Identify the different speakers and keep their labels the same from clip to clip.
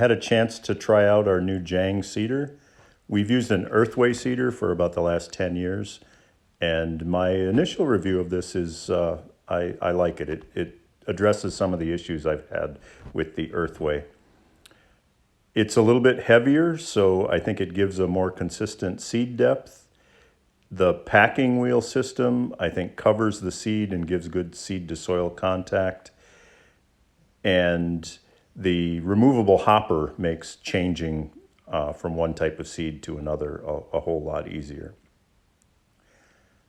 Speaker 1: had a chance to try out our new Jang Seeder. We've used an earthway seeder for about the last 10 years, and my initial review of this is I like it. It addresses some of the issues I've had with the earthway. It's a little bit heavier, so I think it gives a more consistent seed depth. The packing wheel system, I think, covers the seed and gives good seed to soil contact. And the removable hopper makes changing from one type of seed to another a whole lot easier.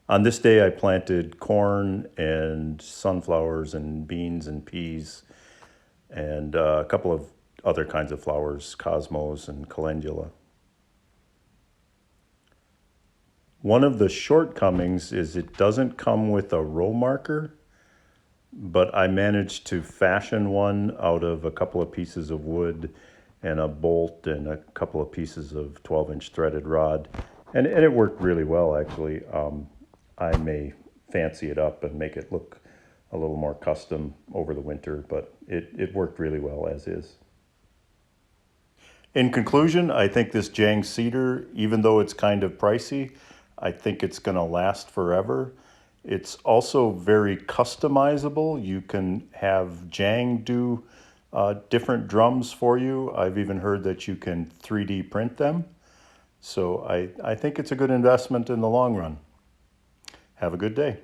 Speaker 1: On this day, I planted corn and sunflowers and beans and peas and a couple of other kinds of flowers, cosmos and calendula. One of the shortcomings is it doesn't come with a row marker, but I managed to fashion one out of a couple of pieces of wood and a bolt and a couple of pieces of 12-inch threaded rod. And it worked really well, actually. I may fancy it up and make it look a little more custom over the winter, but it worked really well as is. In conclusion, I think this Jang Seeder, even though it's kind of pricey, I think it's going to last forever. It's also very customizable. You can have Jang do different drums for you. I've even heard that you can 3D print them. So I think it's a good investment in the long run. Have a good day.